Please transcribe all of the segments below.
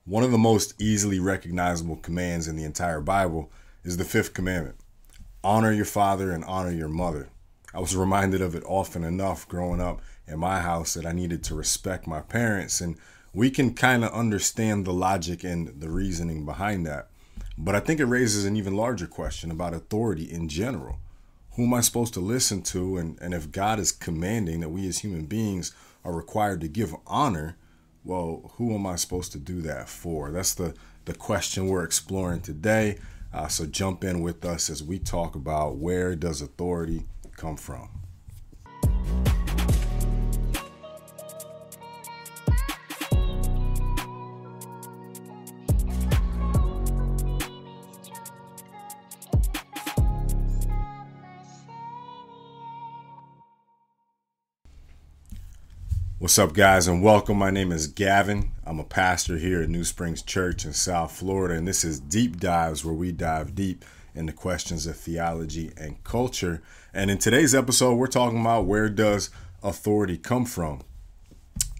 One of the most easily recognizable commands in the entire Bible is the Fifth Commandment. Honor your father and honor your mother. I was reminded of it often enough growing up in my house that I needed to respect my parents, and we can kind of understand the logic and the reasoning behind that. But I think it raises an even larger question about authority in general. Who am I supposed to listen to? And if God is commanding that we as human beings are required to give honor, well, who am I supposed to do that for? That's the question we're exploring today. So jump in with us as we talk about where does authority come from. What's up, guys, and welcome. My name is Gavin. I'm a pastor here at New Springs Church in South Florida, and this is Deep Dives, where we dive deep into questions of theology and culture. And in today's episode, we're talking about where does authority come from?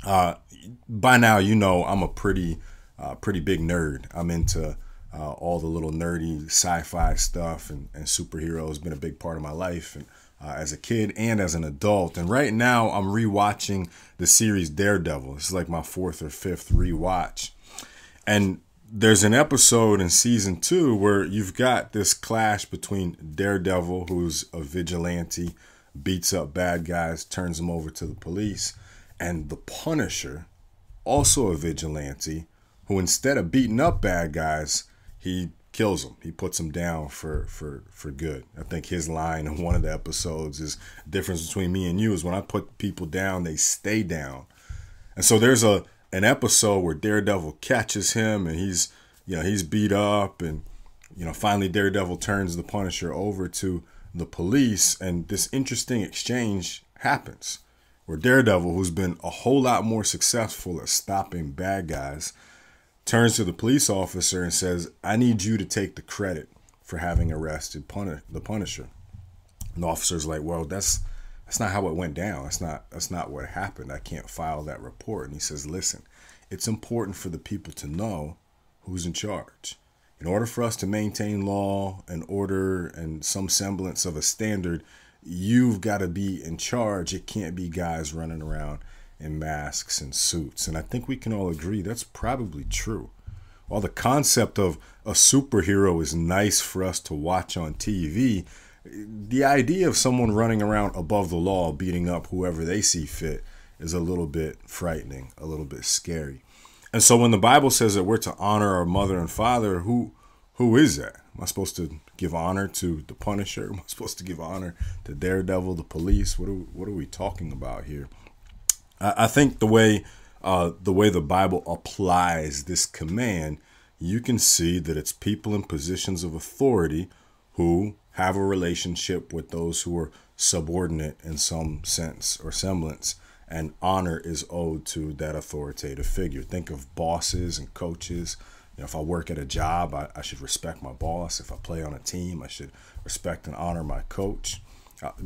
By now, you know I'm a pretty big nerd. I'm into all the little nerdy sci-fi stuff, and superheroes have been a big part of my life. And as a kid and as an adult. And right now I'm rewatching the series Daredevil. It's like my fourth or fifth rewatch. And there's an episode in season 2 where you've got this clash between Daredevil, who's a vigilante, beats up bad guys, turns them over to the police, and the Punisher, also a vigilante, who instead of beating up bad guys, he kills them. He puts them down for good. I think his line in one of the episodes is, the difference between me and you is when I put people down, they stay down. And so there's an episode where Daredevil catches him, and he's beat up, and finally Daredevil turns the Punisher over to the police, and this interesting exchange happens where Daredevil, who's been a whole lot more successful at stopping bad guys, turns to the police officer and says, I need you to take the credit for having arrested the Punisher. And the officer's like, well, that's not how it went down. That's not what happened. I can't file that report. And he says, listen, it's important for the people to know who's in charge. In order for us to maintain law and order and some semblance of a standard, you've got to be in charge. It can't be guys running around in masks and suits. And I think we can all agree that's probably true. While the concept of a superhero is nice for us to watch on TV, the idea of someone running around above the law, beating up whoever they see fit, is a little bit frightening, a little bit scary. And so when the Bible says that we're to honor our mother and father, who is that? Am I supposed to give honor to the Punisher? Am I supposed to give honor to Daredevil, the police? What are we talking about here? I think the way the Bible applies this command, you can see that it's people in positions of authority who have a relationship with those who are subordinate in some sense or semblance, and honor is owed to that authoritative figure. Think of bosses and coaches. If I work at a job, I should respect my boss. If I play on a team, I should respect and honor my coach.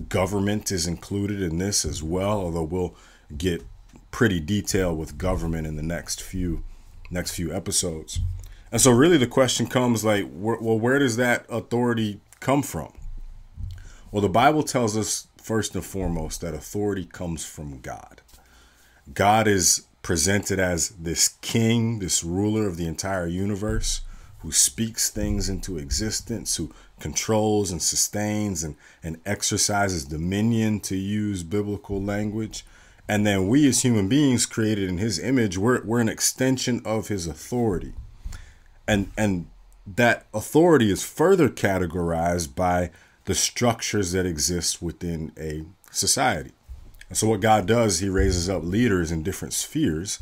Government is included in this as well, although we'll get pretty detailed with government in the next few episodes. And so really the question comes like, where does that authority come from? Well, the Bible tells us first and foremost that authority comes from God. God is presented as this king, this ruler of the entire universe, who speaks things into existence, who controls and sustains and exercises dominion, to use biblical language. And then we as human beings created in his image, we're an extension of his authority. And that authority is further categorized by the structures that exist within a society. And so what God does, he raises up leaders in different spheres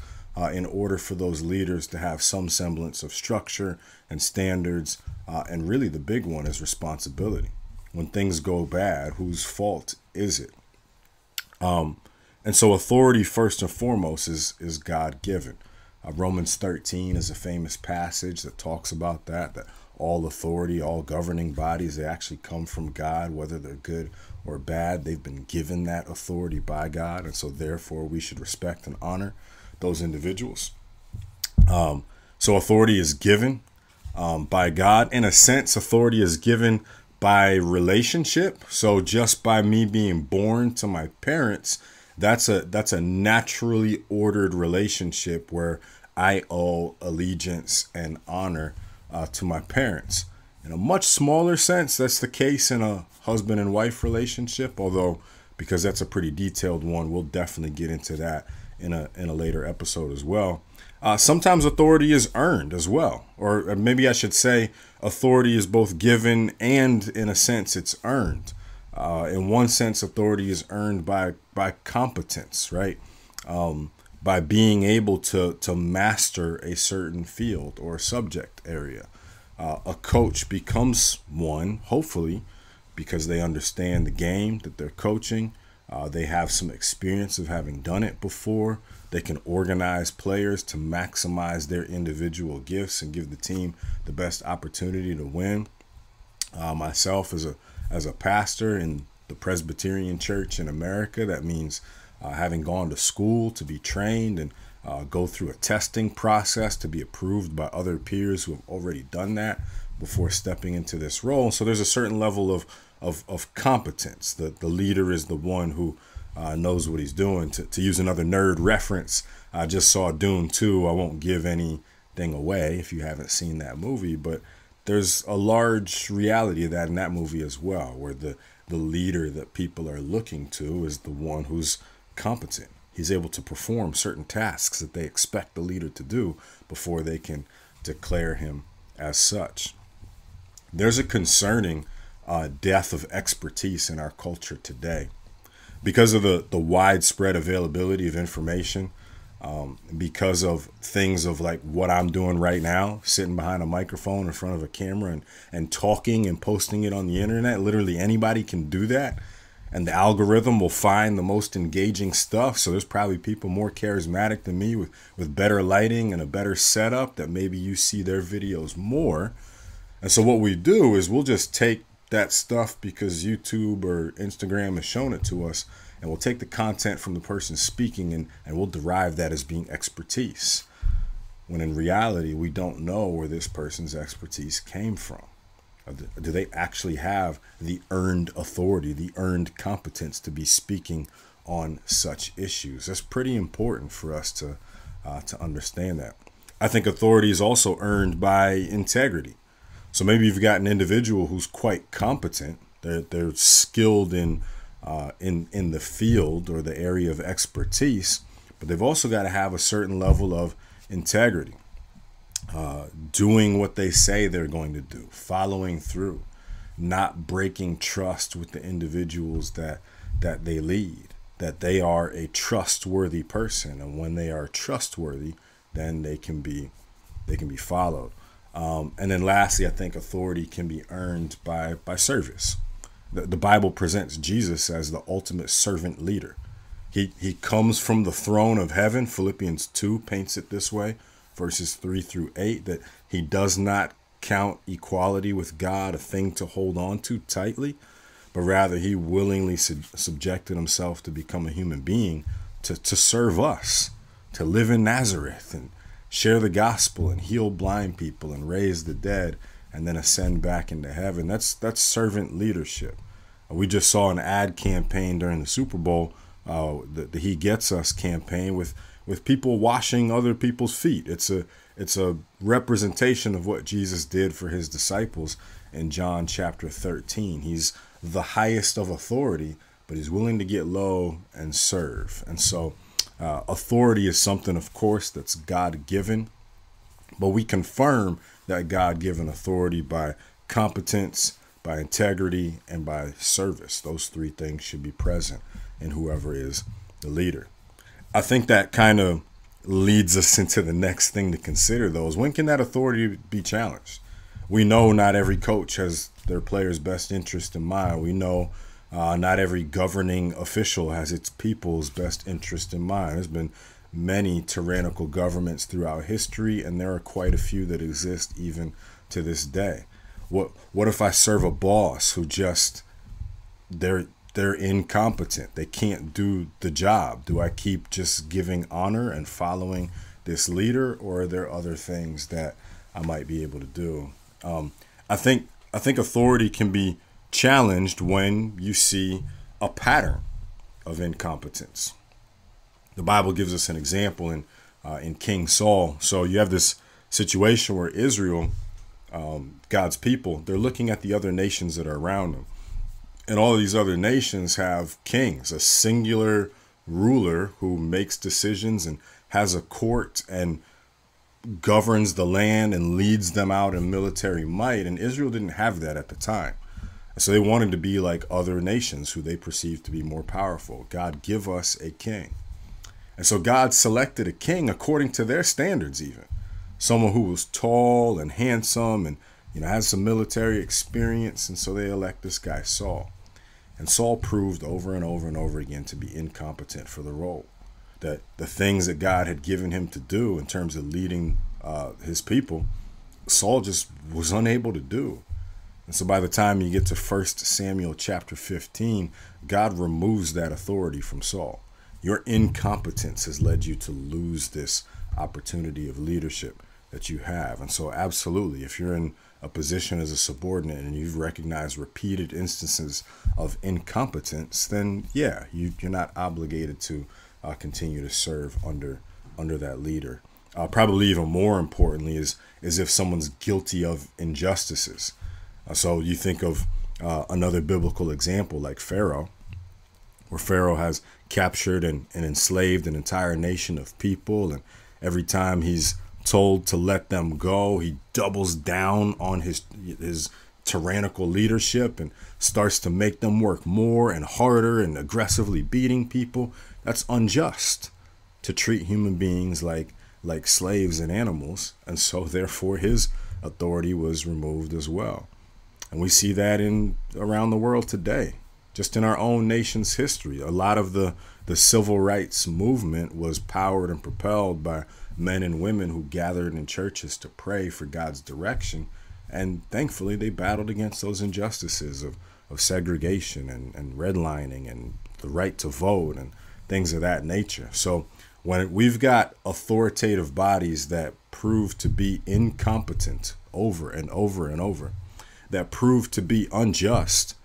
in order for those leaders to have some semblance of structure and standards. And really the big one is responsibility. When things go bad, whose fault is it? And so authority, first and foremost, is God-given. Romans 13 is a famous passage that talks about that all authority, all governing bodies, they actually come from God, whether they're good or bad. They've been given that authority by God, and so therefore we should respect and honor those individuals. So authority is given by God. In a sense, authority is given by relationship. So just by me being born to my parents, that's a naturally ordered relationship where I owe allegiance and honor to my parents. In a much smaller sense, that's the case in a husband and wife relationship, although because that's a pretty detailed one, we'll definitely get into that in a later episode as well. Sometimes authority is earned as well, or maybe I should say authority is both given and in a sense it's earned. In one sense, authority is earned by competence, right? By being able to master a certain field or subject area. A coach becomes one, hopefully, because they understand the game that they're coaching. They have some experience of having done it before. They can organize players to maximize their individual gifts and give the team the best opportunity to win. Myself as a pastor in the Presbyterian Church in America, that means having gone to school to be trained and go through a testing process to be approved by other peers who have already done that before stepping into this role. So there's a certain level of competence. The leader is the one who knows what he's doing. To use another nerd reference, I just saw Dune 2. I won't give anything away if you haven't seen that movie, but there's a large reality of that in that movie as well, where the leader that people are looking to is the one who's competent. He's able to perform certain tasks that they expect the leader to do before they can declare him as such. There's a concerning death of expertise in our culture today. Because of the widespread availability of information, because of things of like what I'm doing right now, sitting behind a microphone in front of a camera and talking and posting it on the internet, literally anybody can do that. And the algorithm will find the most engaging stuff. So there's probably people more charismatic than me with better lighting and a better setup that maybe you see their videos more. And so what we do is we'll just take that stuff because YouTube or Instagram has shown it to us, and we'll take the content from the person speaking and we'll derive that as being expertise. When in reality, we don't know where this person's expertise came from. Do they actually have the earned authority, the earned competence to be speaking on such issues? That's pretty important for us to understand that. I think authority is also earned by integrity. So maybe you've got an individual who's quite competent. They're skilled in the field or the area of expertise, but they've also got to have a certain level of integrity. Doing what they say they're going to do, following through, not breaking trust with the individuals that they lead, that they are a trustworthy person. And when they are trustworthy, then they can be followed. And then lastly, I think authority can be earned by service. The Bible presents Jesus as the ultimate servant leader. He comes from the throne of heaven. Philippians 2 paints it this way. Verses 3 through 8, that he does not count equality with God a thing to hold on to tightly, but rather he willingly subjected himself to become a human being to serve us, to live in Nazareth and share the gospel and heal blind people and raise the dead and then ascend back into heaven. That's servant leadership. We just saw an ad campaign during the Super Bowl, the He Gets Us campaign with people washing other people's feet. It's a representation of what Jesus did for his disciples in John chapter 13. He's the highest of authority, but he's willing to get low and serve. And so authority is something, of course, that's God-given, but we confirm that God-given authority by competence, by integrity, and by service. Those three things should be present in whoever is the leader. I think that kind of leads us into the next thing to consider, though, is when can that authority be challenged? We know not every coach has their players' best interest in mind. We know not every governing official has its people's best interest in mind. There's been many tyrannical governments throughout history, and there are quite a few that exist even to this day. What if I serve a boss who just they're incompetent? They can't do the job. Do I keep just giving honor and following this leader, or are there other things that I might be able to do? I think authority can be challenged when you see a pattern of incompetence. The Bible gives us an example in King Saul. So you have this situation where Israel, God's people, they're looking at the other nations that are around them. And all of these other nations have kings, a singular ruler who makes decisions and has a court and governs the land and leads them out in military might. And Israel didn't have that at the time. So they wanted to be like other nations who they perceived to be more powerful. God, give us a king. And so God selected a king according to their standards, even someone who was tall and handsome and has some military experience. And so they elect this guy, Saul. And Saul proved over and over and over again to be incompetent for the role. That the things that God had given him to do in terms of leading his people, Saul just was unable to do. And so by the time you get to 1 Samuel chapter 15, God removes that authority from Saul. Your incompetence has led you to lose this opportunity of leadership that you have. And so absolutely, if you're in a position as a subordinate and you've recognized repeated instances of incompetence, then yeah, you're not obligated to continue to serve under that leader. Probably even more importantly is if someone's guilty of injustices. So you think of another biblical example like Pharaoh, where Pharaoh has captured and enslaved an entire nation of people, and every time he's told to let them go, he doubles down on his tyrannical leadership and starts to make them work more and harder and aggressively beating people. That's unjust to treat human beings like slaves and animals. And so therefore his authority was removed as well. And we see that around the world today, just in our own nation's history. A lot of the civil rights movement was powered and propelled by men and women who gathered in churches to pray for God's direction. And thankfully, they battled against those injustices of segregation and redlining and the right to vote and things of that nature. So when we've got authoritative bodies that prove to be incompetent over and over and over, that prove to be unjust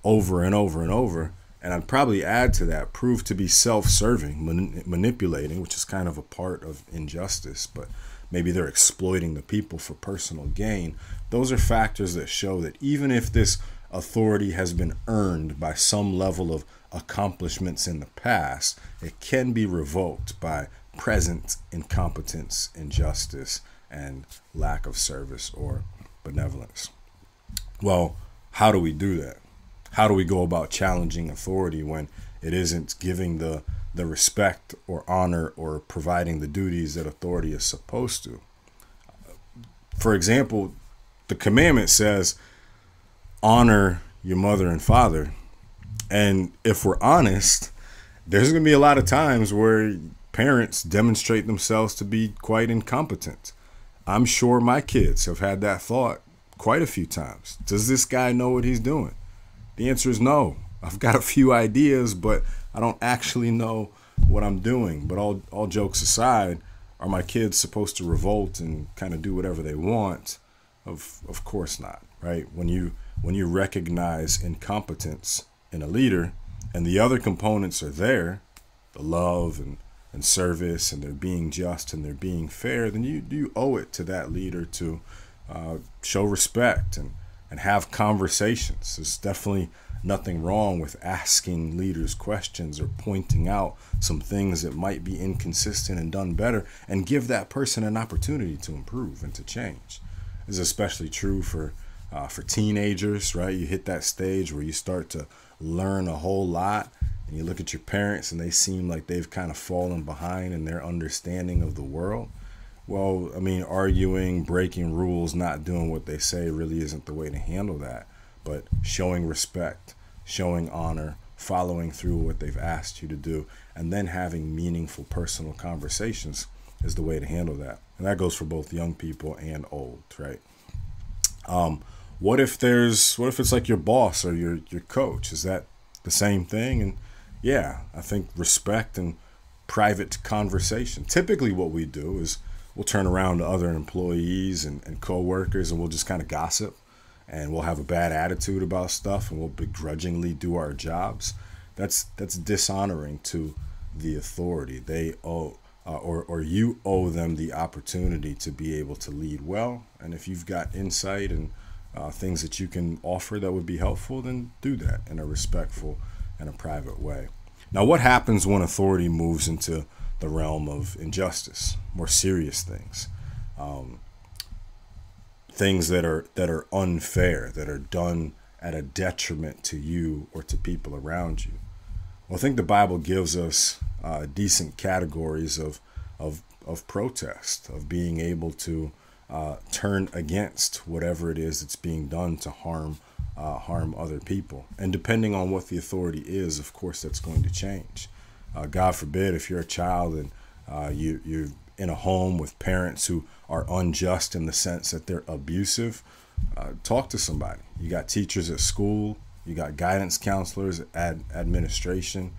over and over and over, and I'd probably add to that, prove to be self-serving, manipulating, which is kind of a part of injustice, but maybe they're exploiting the people for personal gain. Those are factors that show that even if this authority has been earned by some level of accomplishments in the past, it can be revoked by present incompetence, injustice, and lack of service or benevolence. Well, how do we do that? How do we go about challenging authority when it isn't giving the respect or honor or providing the duties that authority is supposed to? For example, the commandment says, honor your mother and father. And if we're honest, there's going to be a lot of times where parents demonstrate themselves to be quite incompetent. I'm sure my kids have had that thought quite a few times. Does this guy know what he's doing? The answer is no. I've got a few ideas, but I don't actually know what I'm doing. But all jokes aside, are my kids supposed to revolt and kind of do whatever they want? Of course not, right? When you recognize incompetence in a leader and the other components are there, the love and service, and they're being just and they're being fair, then you owe it to that leader to show respect and have conversations. There's definitely nothing wrong with asking leaders questions or pointing out some things that might be inconsistent and done better, and give that person an opportunity to improve and to change. This is especially true for teenagers, right? You hit that stage where you start to learn a whole lot, and you look at your parents and they seem like they've kind of fallen behind in their understanding of the world. Well, I mean, arguing, breaking rules, not doing what they say really isn't the way to handle that. But showing respect, showing honor, following through what they've asked you to do, and then having meaningful personal conversations is the way to handle that. And that goes for both young people and old, right? What if it's like your boss or your coach? Is that the same thing? And yeah, I think respect and private conversation. Typically what we do is we'll turn around to other employees and co-workers, and we'll just kind of gossip, and we'll have a bad attitude about stuff, and we'll begrudgingly do our jobs. That's dishonoring to the authority. They owe or you owe them the opportunity to be able to lead well. And if you've got insight and things that you can offer that would be helpful, then do that in a respectful and a private way. Now, what happens when authority moves into the realm of injustice, more serious things, things that are unfair, that are done at a detriment to you or to people around you? Well, I think the Bible gives us decent categories of protest, of being able to turn against whatever it is that's being done to harm other people. And depending on what the authority is, of course, that's going to change. God forbid, if you're a child and you're in a home with parents who are unjust in the sense that they're abusive, talk to somebody. You got teachers at school, you got guidance counselors, administration.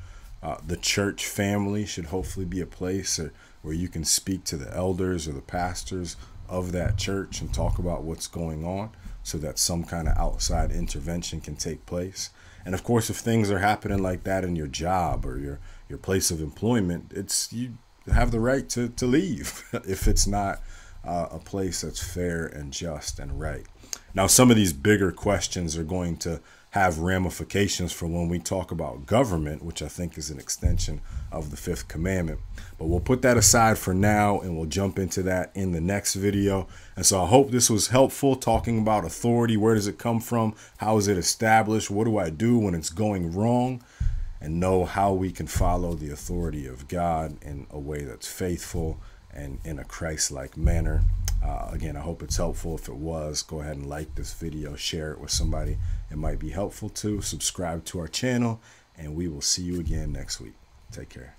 The church family should hopefully be a place where you can speak to the elders or the pastors of that church and talk about what's going on, so that some kind of outside intervention can take place. And of course, if things are happening like that in your job or your place of employment, you have the right to leave if it's not a place that's fair and just and right. Now, some of these bigger questions are going to have ramifications for when we talk about government, which I think is an extension of the Fifth Commandment. But we'll put that aside for now, and we'll jump into that in the next video. And so I hope this was helpful, talking about authority. Where does it come from? How is it established? What do I do when it's going wrong? And know how we can follow the authority of God in a way that's faithful and in a Christ-like manner. Again, I hope it's helpful. If it was, go ahead and like this video, share it with somebody it might be helpful to, subscribe to our channel, and we will see you again next week. Take care.